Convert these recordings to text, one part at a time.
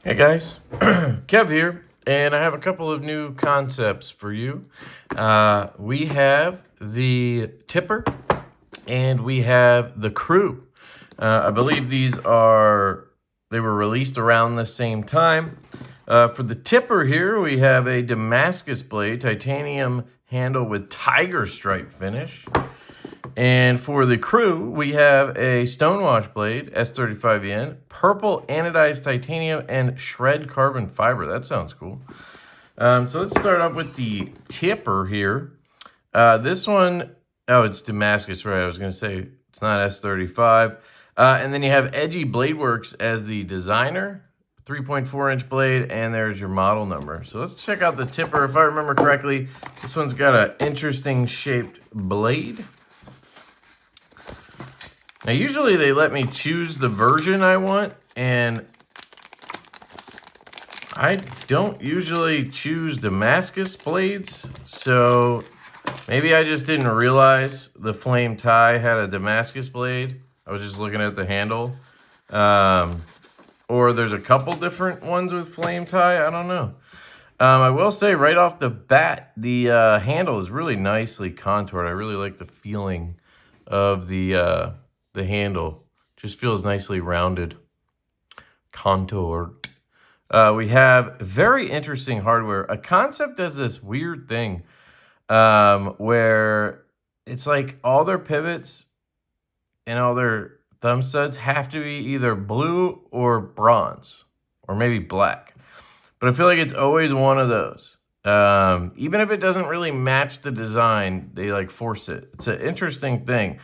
Hey guys, Kev here, and I have a couple of new concepts for you. We have the tipper, and we have the crew. I believe they were released around the same time. For the tipper here, we have a Damascus blade, titanium handle with tiger stripe finish. And for the crew, we have a stonewash blade, S35 yen, purple anodized titanium, and shred carbon fiber. That sounds cool. So let's start off with the tipper here. This one, oh, it's Damascus, right? I was going to say it's not S35. And then you have Edgy Blade Works as the designer, 3.4-inch blade, and there's your model number. So let's check out the tipper. If I remember correctly, this one's got an interesting shaped blade. Now, usually they let me choose the version I want, and I don't usually choose Damascus blades, so maybe I just didn't realize the flame tie had a Damascus blade. I was just looking at the handle. Or there's a couple different ones with flame tie, I don't know. I will say right off the bat, the handle is really nicely contoured. I really like the feeling of the handle. Just feels nicely rounded, contoured. We have very interesting hardware. A Kansept does this weird thing where it's like all their pivots and all their thumb studs have to be either blue or bronze or maybe black. But I feel like it's always one of those. Even if it doesn't really match the design, they like force it. It's an interesting thing.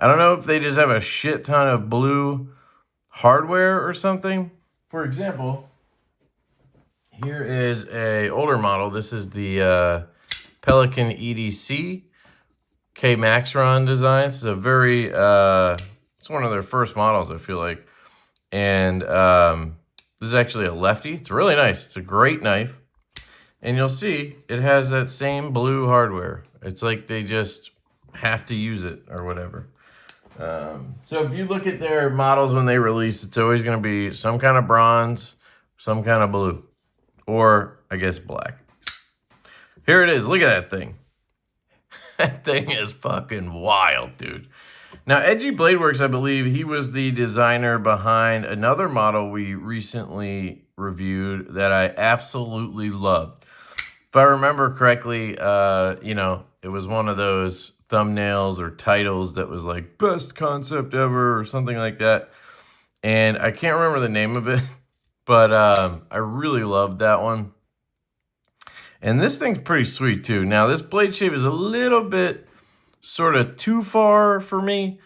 I don't know if they just have a shit ton of blue hardware or something. For example, here is a older model. This is the Pelican EDC K Maxron design. This is a very, it's one of their first models, I feel like. And this is actually a lefty. It's really nice. It's a great knife. And you'll see it has that same blue hardware. It's like they just have to use it or whatever. So if you look at their models when they release, it's always going to be some kind of bronze, some kind of blue, or I guess black. Here it is. Look at that thing. That thing is fucking wild, dude. Now, Edgy Blade Works, I believe he was the designer behind another model we recently reviewed that I absolutely loved. If I remember correctly, it was one of those thumbnails or titles that was like best concept ever or something like that. And I can't remember the name of it, but I really loved that one. And this thing's pretty sweet too. Now, this blade shape is a little bit sort of too far for me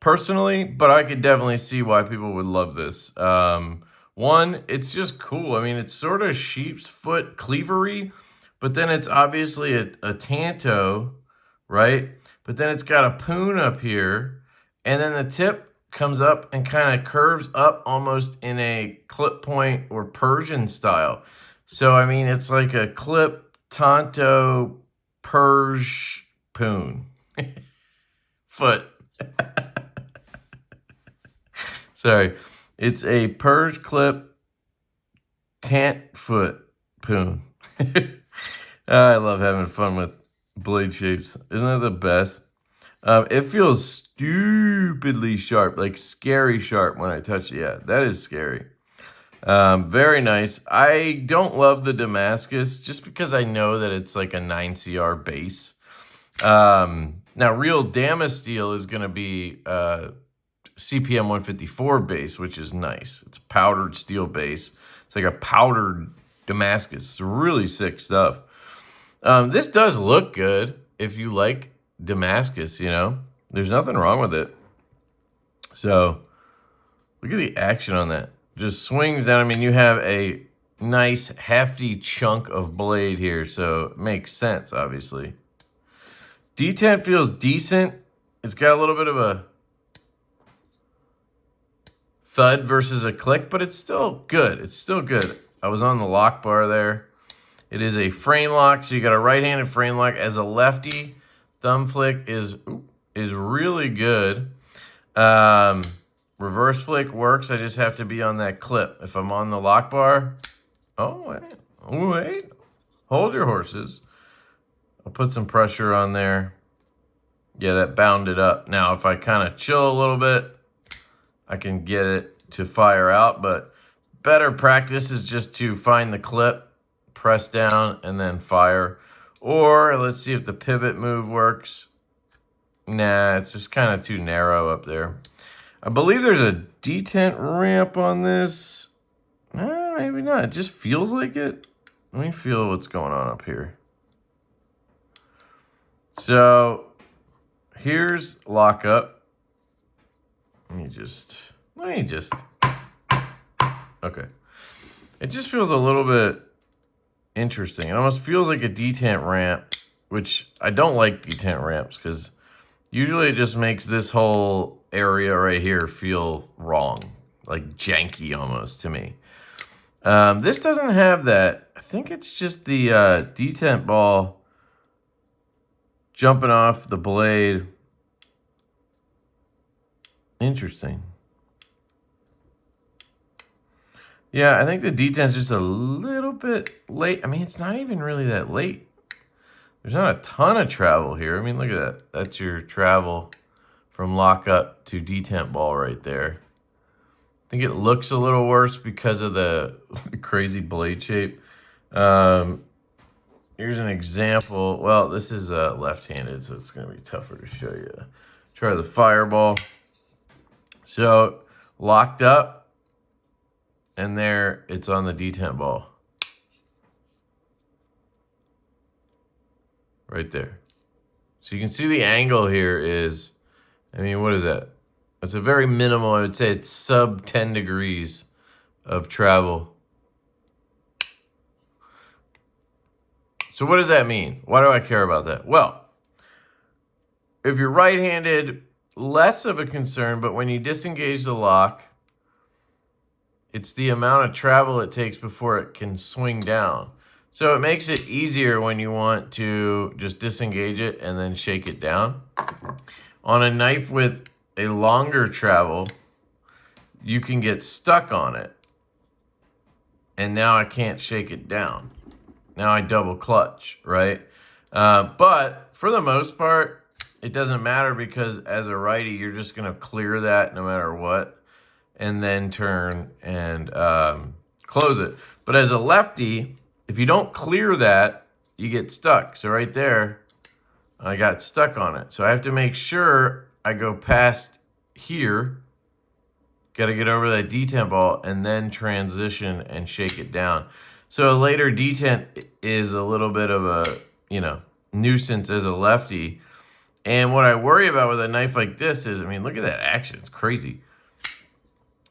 personally, but I could definitely see why people would love this. One, it's just cool. I mean, it's sort of sheep's foot cleavery, but then it's obviously a tanto, right? But then it's got a poon up here, and then the tip comes up and kind of curves up almost in a clip point or Persian style. So, I mean, it's like a clip, tanto, Persian poon. Foot. Sorry. It's a Persian clip, tant foot poon. I love having fun with blade shapes. Isn't that the best? It feels stupidly sharp, like scary sharp when I touch it. Yeah, that is scary. Very nice. I don't love the Damascus just because I know that it's like a 9CR base. Now, real Damasteel is going to be CPM 154 base, which is nice. It's powdered steel base. It's like a powdered Damascus. It's really sick stuff. This does look good if you like Damascus, There's nothing wrong with it. So, look at the action on that. Just swings down. I mean, you have a nice, hefty chunk of blade here, so it makes sense, obviously. Detent feels decent. It's got a little bit of a thud versus a click, but it's still good. It's still good. I was on the lock bar there. It is a frame lock, so you got a right-handed frame lock. As a lefty, thumb flick is really good. reverse flick works. I just have to be on that clip. If I'm on the lock bar, oh wait, hold your horses. I'll put some pressure on there. Yeah, that bounded up. Now, if I kind of chill a little bit, I can get it to fire out, but better practice is just to find the clip, press down, and then fire. Or let's see if the pivot move works. Nah, it's just kind of too narrow up there. I believe there's a detent ramp on this. Nah, maybe not. It just feels like it. Let me feel what's going on up here. So here's lockup. Let me just, okay. It just feels a little bit interesting. It almost feels like a detent ramp, which I don't like detent ramps because usually it just makes this whole area right here feel wrong, like janky almost to me. This doesn't have that. I think it's just the detent ball jumping off the blade. Interesting. Yeah, I think the detent's just a little bit late. I mean, it's not even really that late. There's not a ton of travel here. I mean, look at that. That's your travel from lockup to detent ball right there. I think it looks a little worse because of the crazy blade shape. Here's an example. Well, this is left-handed, so it's going to be tougher to show you. Try the fireball. So, locked up, and there, it's on the detent ball. Right there. So you can see the angle here is, I mean, what is that? It's a very minimal, I would say it's sub 10 degrees of travel. So what does that mean? Why do I care about that? Well, if you're right-handed, less of a concern, but when you disengage the lock, it's the amount of travel it takes before it can swing down. So it makes it easier when you want to just disengage it and then shake it down. On a knife with a longer travel, you can get stuck on it. And now I can't shake it down. Now I double clutch, right? But for the most part, it doesn't matter because as a righty, you're just going to clear that no matter what. And then turn and close it. But as a lefty, if you don't clear that, you get stuck. So right there, I got stuck on it. So I have to make sure I go past here. Got to get over that detent ball and then transition and shake it down. So a later detent is a little bit of a, nuisance as a lefty. And what I worry about with a knife like this is, I mean, look at that action. It's crazy.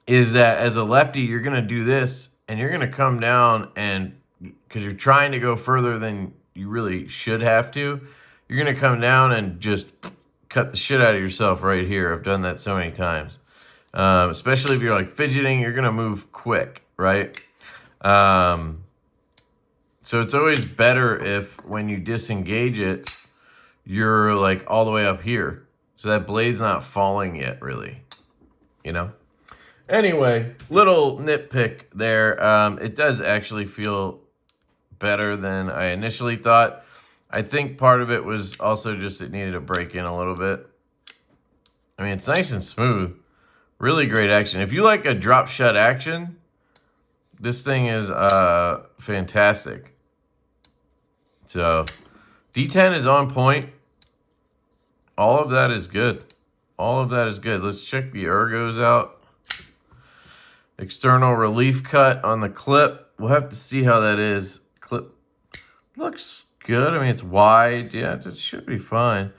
Is that as a lefty, you're going to do this and you're going to come down and because you're trying to go further than you really should have to, you're going to come down and just cut the shit out of yourself right here. I've done that so many times. Especially if you're like fidgeting, you're going to move quick, right? So it's always better if when you disengage it, you're like all the way up here. So that blade's not falling yet, really, Anyway, little nitpick there. It does actually feel better than I initially thought. I think part of it was also just it needed to break in a little bit. I mean, it's nice and smooth. Really great action. If you like a drop shut action, this thing is fantastic. So, D10 is on point. All of that is good. All of that is good. Let's check the ergos out. External relief cut on the clip. We'll have to see how that is. Clip looks good. I mean, it's wide. Yeah, it should be fine.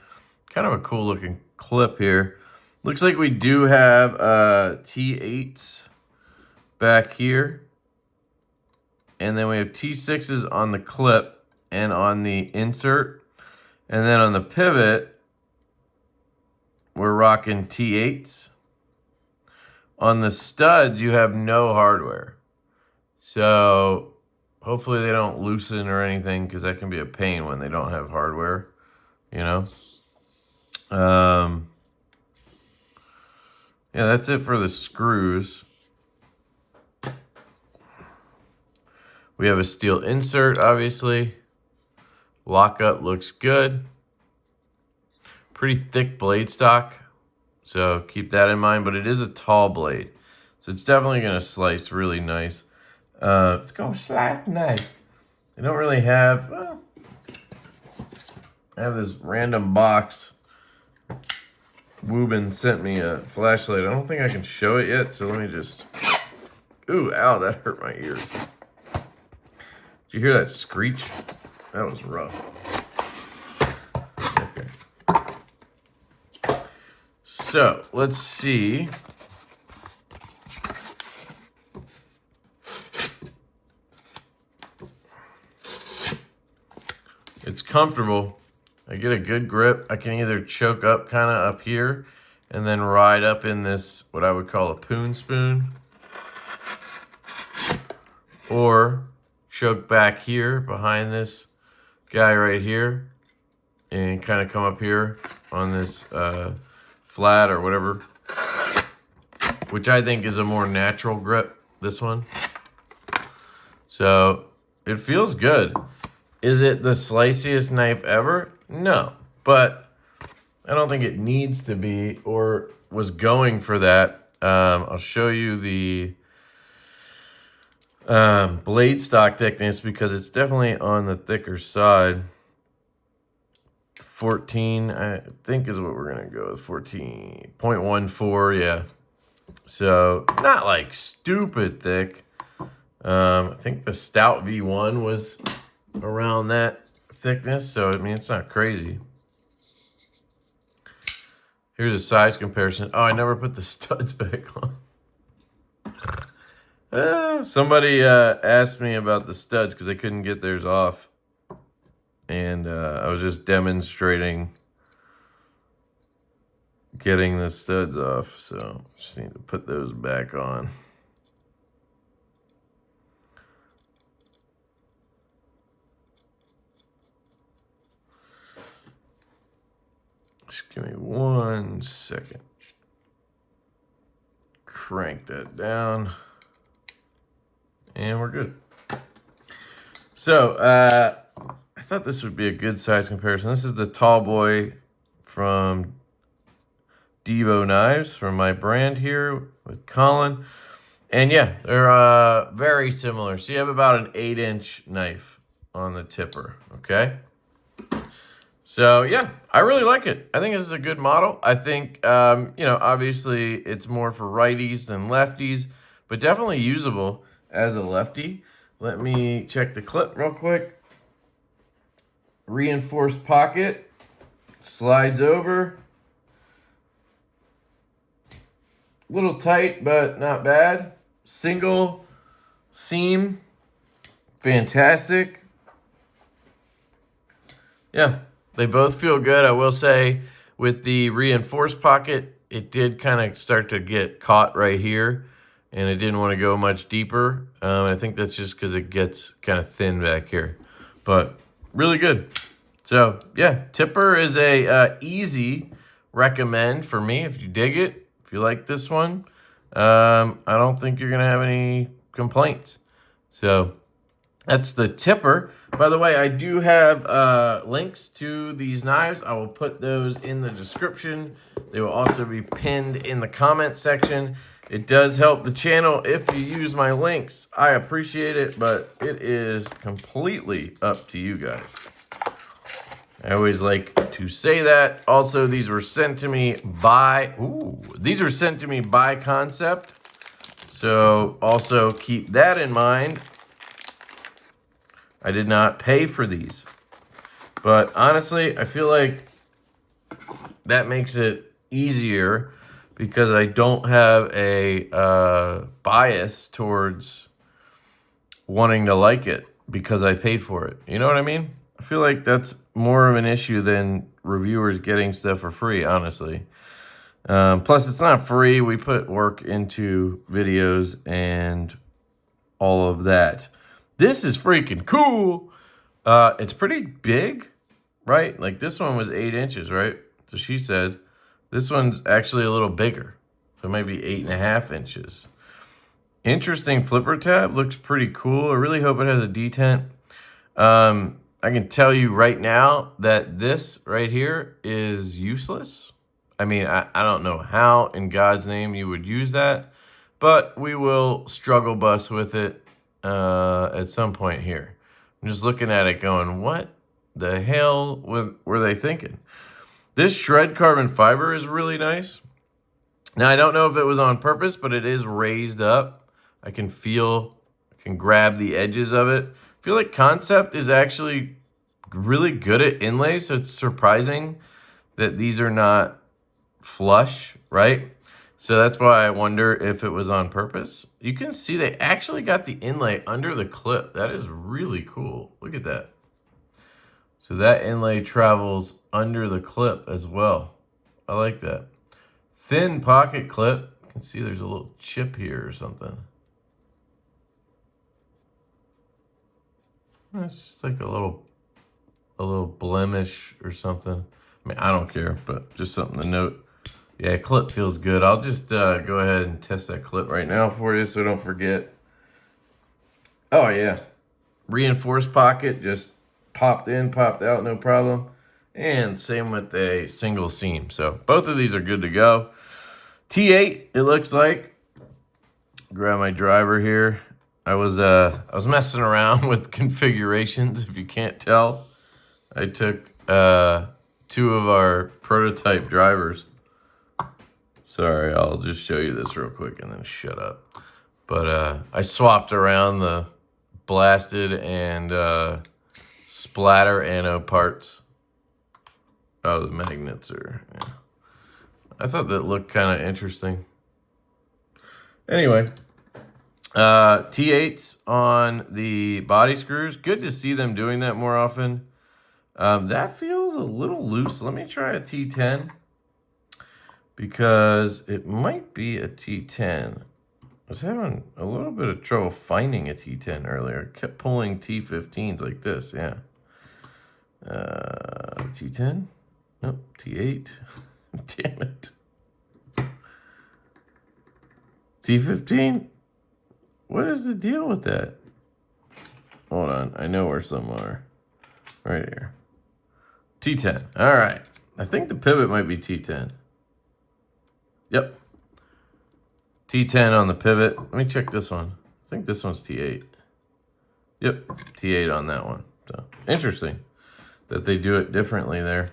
Kind of a cool looking clip here. Looks like we do have T8s back here. And then we have T6s on the clip and on the insert. And then on the pivot, we're rocking T8s. On the studs, you have no hardware. So hopefully they don't loosen or anything because that can be a pain when they don't have hardware, yeah, that's it for the screws. We have a steel insert, obviously. Lockup looks good. Pretty thick blade stock, so keep that in mind, but it is a tall blade. So it's definitely gonna slice really nice. It's gonna slice nice. They don't really have, well, I have this random box. Woobin sent me a flashlight. I don't think I can show it yet, so let me just, ooh, ow, that hurt my ears. Did you hear that screech? That was rough. Okay. So, let's see. It's comfortable. I get a good grip. I can either choke up kind of up here and then ride up in this, what I would call a poon spoon. Or choke back here behind this guy right here and kind of come up here on this flat or whatever, which I think is a more natural grip, this one. So it feels good. Is it the sliciest knife ever? No, but I don't think it needs to be or was going for that. I'll show you the blade stock thickness because it's definitely on the thicker side. 14, I think is what we're gonna go with. 14.14, yeah. So not like stupid thick. I think the Stout V1 was around that thickness, so I mean it's not crazy. Here's a size comparison. Oh, I never put the studs back on. Somebody asked me about the studs because they couldn't get theirs off, and I was just demonstrating getting the studs off, so just need to put those back on. Just give me 1 second. Crank that down. And we're good. So, I thought this would be a good size comparison. This is the tall boy from Divo knives from my brand here with Colin. And yeah, they're very similar. So you have about an 8-inch knife on the tipper, okay? So yeah, I really like it. I think this is a good model. I think, you know, obviously it's more for righties than lefties, but definitely usable as a lefty. Let me check the clip real quick. Reinforced pocket, slides over. Little tight, but not bad. Single seam, fantastic. Yeah. They both feel good. I will say with the reinforced pocket, it did kind of start to get caught right here, and it didn't want to go much deeper. I think that's just because it gets kind of thin back here, but really good. So yeah, tipper is a easy recommend for me if you dig it, if you like this one. I don't think you're gonna have any complaints. So that's the tipper. By the way, I do have links to these knives. I will put those in the description. They will also be pinned in the comment section. It does help the channel if you use my links. I appreciate it, but it is completely up to you guys. I always like to say that. Also, these were sent to me by, Kansept. So also keep that in mind. I did not pay for these. But honestly, I feel like that makes it easier because I don't have a bias towards wanting to like it because I paid for it. You know what I mean? I feel like that's more of an issue than reviewers getting stuff for free, honestly. Plus, it's not free. We put work into videos and all of that. This is freaking cool. It's pretty big, right? Like this one was 8 inches, right? So she said this one's actually a little bigger. So maybe 8.5 inches. Interesting flipper tab. Looks pretty cool. I really hope it has a detent. I can tell you right now that this right here is useless. I mean, I don't know how in God's name you would use that, but we will struggle bus with it at some point here. I'm just looking at it going, what the hell were they thinking? This shred carbon fiber is really nice. Now, I don't know if it was on purpose, but it is raised up. I can grab the edges of it. I feel like Kansept is actually really good at inlays, so it's surprising that these are not flush, right? So that's why I wonder if it was on purpose. You can see they actually got the inlay under the clip. That is really cool. Look at that. So that inlay travels under the clip as well. I like that. Thin pocket clip. You can see there's a little chip here or something. It's just like a little blemish or something. I mean, I don't care, but just something to note. Yeah, clip feels good. I'll just go ahead and test that clip right now for you so don't forget. Oh, yeah. Reinforced pocket, just popped in, popped out, no problem. And same with a single seam. So both of these are good to go. T8, it looks like. Grab my driver here. I was messing around with configurations, if you can't tell. I took 2 of our prototype drivers. Sorry, I'll just show you this real quick and then shut up. But I swapped around the blasted and splatter anode parts. Oh, the magnets are, yeah. I thought that looked kind of interesting. Anyway, T8s on the body screws. Good to see them doing that more often. That feels a little loose. Let me try a T10 because it might be a T10. I was having a little bit of trouble finding a T10 earlier. I kept pulling T15s like this, yeah. T10? Nope, T8. Damn it. T15? What is the deal with that? Hold on, I know where some are. Right here. T10, all right. I think the pivot might be T10. Yep. T10 on the pivot. Let me check this one. I think this one's T8. Yep, T8 on that one. So interesting that they do it differently there.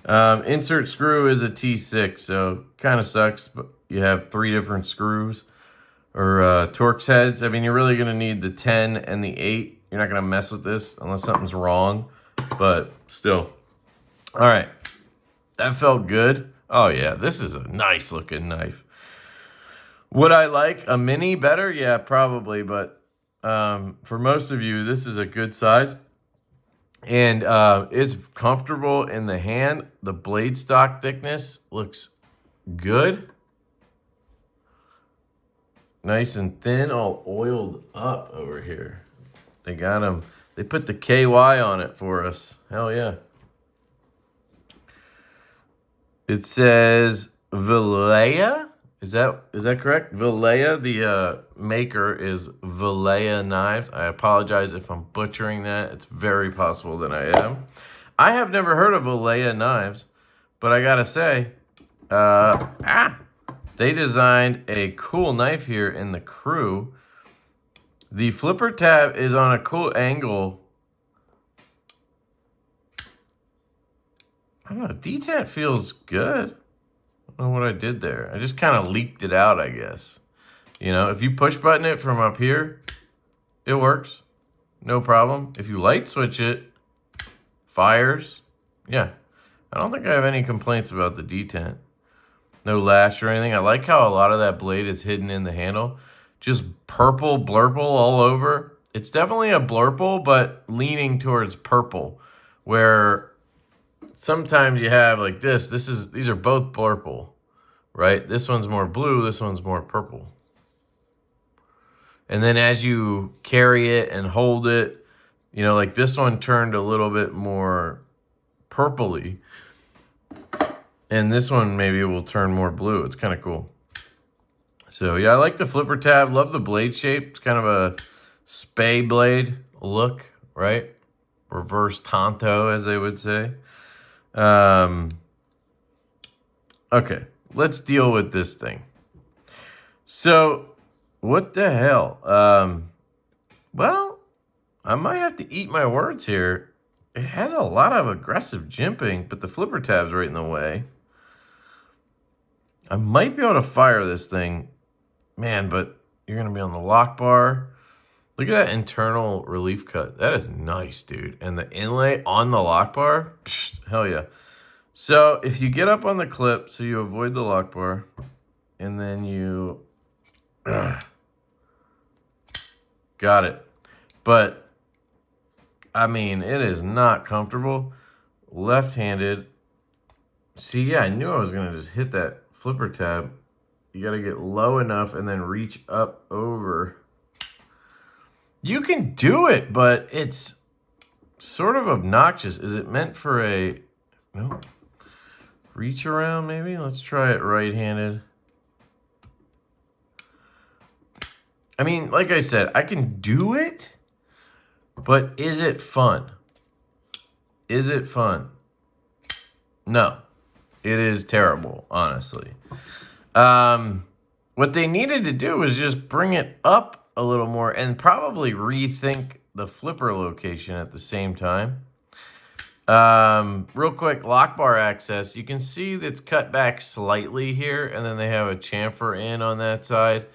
Insert screw is a T6, so kind of sucks, but you have 3 different screws or Torx heads. I mean, you're really going to need the 10 and the 8. You're not going to mess with this unless something's wrong, but still. All right, that felt good. Oh, yeah, this is a nice looking knife. Would I like a mini better? Yeah, probably, but for most of you, this is a good size. And it's comfortable in the hand. The blade stock thickness looks good. Nice and thin, all oiled up over here. They got them. They put the KY on it for us. Hell yeah. It says Vilea. Is that correct? Vilea, the maker is Vilea Knives. I apologize if I'm butchering that. It's very possible that I am. I have never heard of Vilea Knives, but I gotta say, they designed a cool knife here in the crew. The flipper tab is on a cool angle. I don't know, detent feels good. I don't know what I did there. I just kind of leaked it out, I guess. You know, if you push button it from up here, it works. No problem. If you light switch it, fires. Yeah. I don't think I have any complaints about the detent. No lash or anything. I like how a lot of that blade is hidden in the handle. Just purple blurple all over. It's definitely a blurple, but leaning towards purple. Where sometimes you have like this. These are both blurple, right? This one's more blue. This one's more purple. And then as you carry it and hold it, you know, like this one turned a little bit more purpley. And this one maybe will turn more blue. It's kind of cool. So yeah, I like the flipper tab. Love the blade shape. It's kind of a spay blade look, right? Reverse Tonto, as they would say. Okay, let's deal with this thing. So, what the hell? Well, I might have to eat my words here. It has a lot of aggressive jimping, but the flipper tab's right in the way. I might be able to fire this thing. Man, but you're going to be on the lock bar. Look at that internal relief cut. That is nice, dude. And the inlay on the lock bar, psh, hell yeah. So if you get up on the clip, so you avoid the lock bar, and then you got it. But, I mean, it is not comfortable. Left-handed. See, yeah, I knew I was going to just hit that flipper tab. You got to get low enough and then reach up over. You can do it, but it's sort of obnoxious. Is it meant for a... No. Reach around, maybe? Let's try it right-handed. I mean, like I said, I can do it, but is it fun? Is it fun? No. It is terrible, honestly. What they needed to do was just bring it up a little more and probably rethink the flipper location at the same time. Real quick, lock bar access. You can see that's cut back slightly here, and then they have a chamfer in on that side.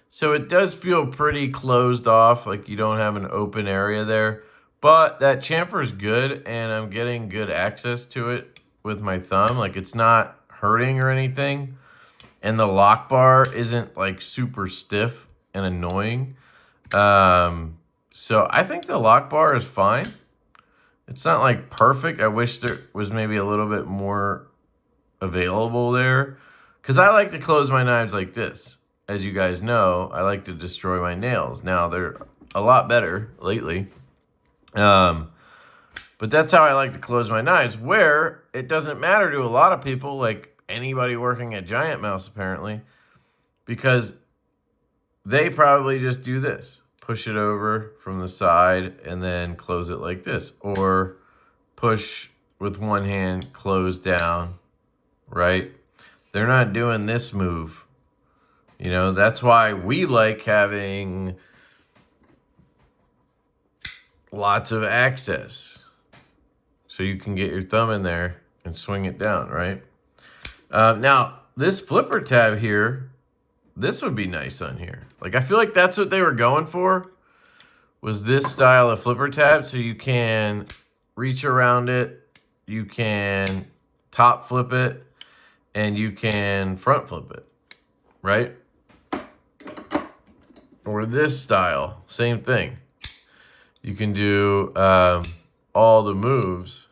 So it does feel pretty closed off, like you don't have an open area there. But that chamfer is good, and I'm getting good access to it with my thumb. Like, it's not hurting or anything. And the lock bar isn't, like, super stiff and annoying. So I think the lock bar is fine. It's not, like, perfect. I wish there was maybe a little bit more available there. Because I like to close my knives like this. As you guys know, I like to destroy my nails. Now, they're a lot better lately. But that's how I like to close my knives, where it doesn't matter to a lot of people, like anybody working at Giant Mouse, apparently, because they probably just do this. Push it over from the side and then close it like this. Or push with one hand, close down, right? They're not doing this move. You know, that's why we like having lots of access. So you can get your thumb in there and swing it down, right? Now, this flipper tab here, this would be nice on here. Like, I feel like that's what they were going for, was this style of flipper tab. So you can reach around it, you can top flip it, and you can front flip it, right? Or this style, same thing. You can do all the moves.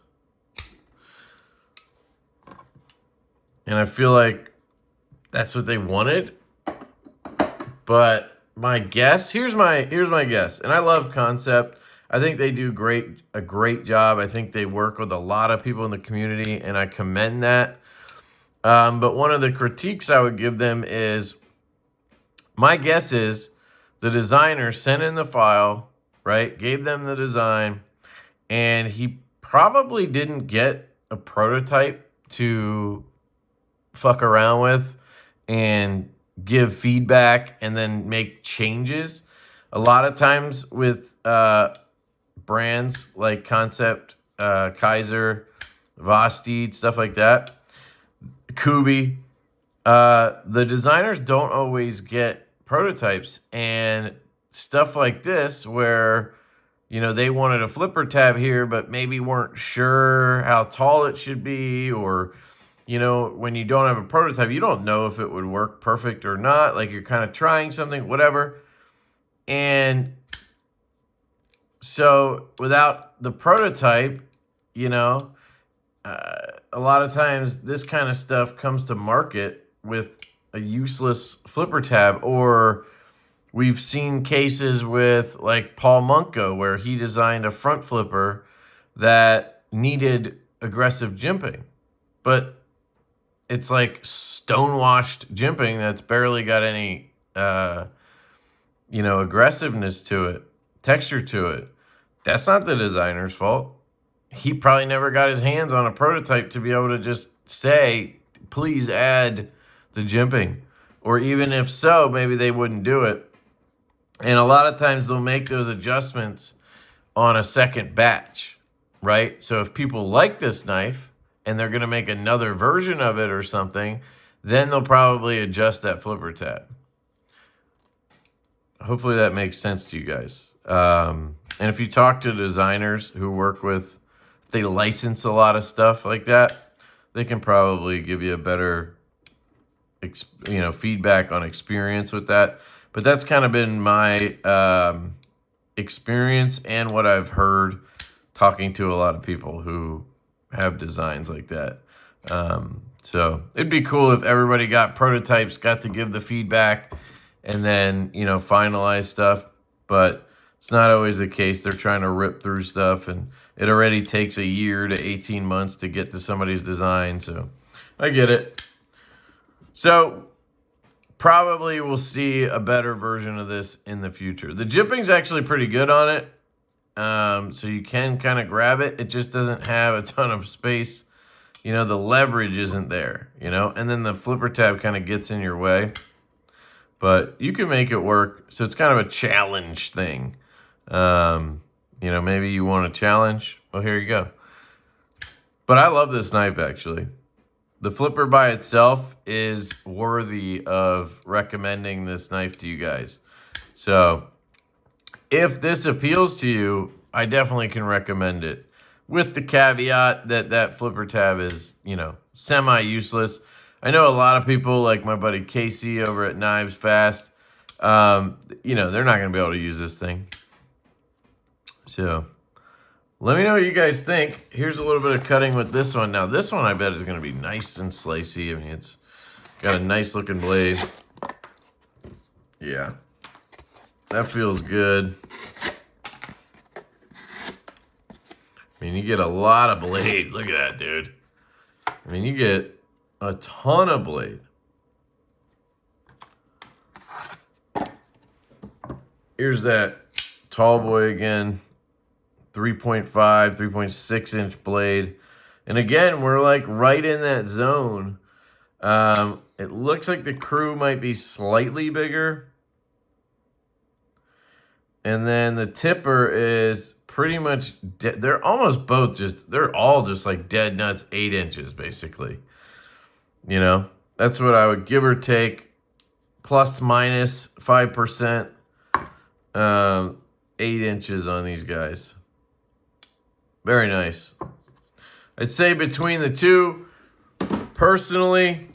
And I feel like that's what they wanted. But my guess, here's my guess. And I love Kansept. I think they do a great job. I think they work with a lot of people in the community, and I commend that. But one of the critiques I would give them is, my guess is the designer sent in the file, right? Gave them the design, and he probably didn't get a prototype to fuck around with and give feedback and then make changes. A lot of times with brands like Kansept, Kaiser, Vosteed, stuff like that, Kubi, the designers don't always get prototypes, and stuff like this where, you know, they wanted a flipper tab here but maybe weren't sure how tall it should be, or, you know, when you don't have a prototype, you don't know if it would work perfect or not. Like, you're kind of trying something, whatever. And so without the prototype, you know, a lot of times this kind of stuff comes to market with a useless flipper tab. Or we've seen cases with, like, Paul Munko, where he designed a front flipper that needed aggressive jimping. But it's like stonewashed jimping that's barely got any, aggressiveness to it, texture to it. That's not the designer's fault. He probably never got his hands on a prototype to be able to just say, please add the jimping. Or even if so, maybe they wouldn't do it. And a lot of times they'll make those adjustments on a second batch, right? So if people like this knife and they're going to make another version of it or something, then they'll probably adjust that flipper tab. Hopefully that makes sense to you guys. And if you talk to designers who work with, they license a lot of stuff like that, they can probably give you a better, feedback on experience with that. But that's kind of been my experience and what I've heard talking to a lot of people who have designs like that. So it'd be cool if everybody got prototypes, got to give the feedback, and then, finalize stuff. But it's not always the case. They're trying to rip through stuff, and it already takes a year to 18 months to get to somebody's design. So I get it. So probably we'll see a better version of this in the future. The jimping's actually pretty good on it. So you can kind of grab it. It just doesn't have a ton of space. The leverage isn't there, and then the flipper tab kind of gets in your way. But you can make it work. So it's kind of a challenge thing. Maybe you want a challenge. Well, here you go. But I love this knife, actually. The flipper by itself is worthy of recommending this knife to you guys. So if this appeals to you, I definitely can recommend it. With the caveat that that flipper tab is, semi-useless. I know a lot of people, like my buddy Casey over at Knives Fast, they're not going to be able to use this thing. So let me know what you guys think. Here's a little bit of cutting with this one. Now, this one I bet is going to be nice and slicey. I mean, it's got a nice looking blade. Yeah, that feels good. I mean, you get a lot of blade. Look at that, dude. I mean, you get a ton of blade. Here's that tall boy again. 3.5, 3.6 inch blade. And again, we're like right in that zone. It looks like the crew might be slightly bigger. And then the tipper is pretty much, they're almost both they're all just like dead nuts 8 inches, basically. That's what I would give or take, plus minus 5%, 8 inches on these guys. Very nice. I'd say between the two, personally,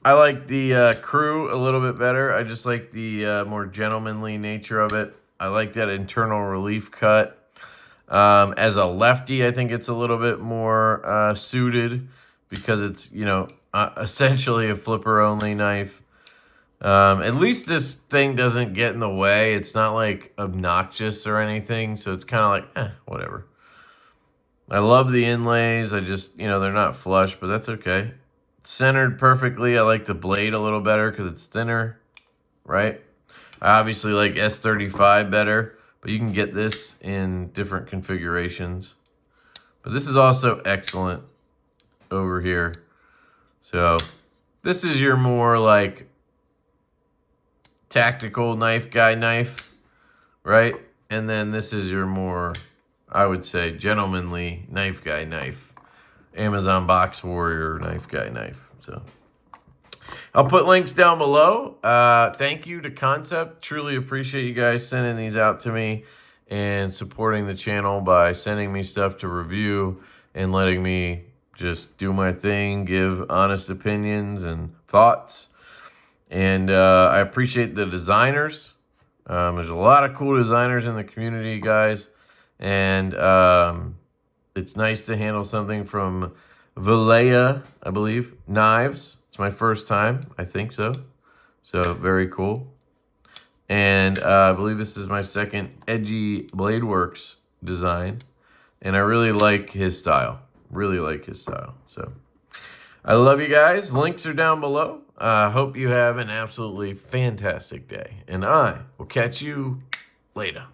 I like the crew a little bit better. I just like the more gentlemanly nature of it. I like that internal relief cut. As a lefty, I think it's a little bit more suited because it's, essentially a flipper-only knife. At least this thing doesn't get in the way. It's not, like, obnoxious or anything, so it's kind of like, whatever. I love the inlays. I just, they're not flush, but that's okay. Centered perfectly. I like the blade a little better because it's thinner, right? I obviously like S35 better, but you can get this in different configurations. But this is also excellent over here. So this is your more like tactical knife guy knife, right? And then this is your more, I would say, gentlemanly knife guy knife. Amazon Box Warrior knife guy knife. So I'll put links down below. Thank you to Kansept. Truly appreciate you guys sending these out to me and supporting the channel by sending me stuff to review and letting me just do my thing, give honest opinions and thoughts. And I appreciate the designers. There's a lot of cool designers in the community, guys. And it's nice to handle something from Valleja, I believe, Knives. It's my first time, I think so. So very cool. And I believe this is my second Edgy Bladeworks design. And I really like his style. Really like his style. So I love you guys. Links are down below. Hope you have an absolutely fantastic day. And I will catch you later.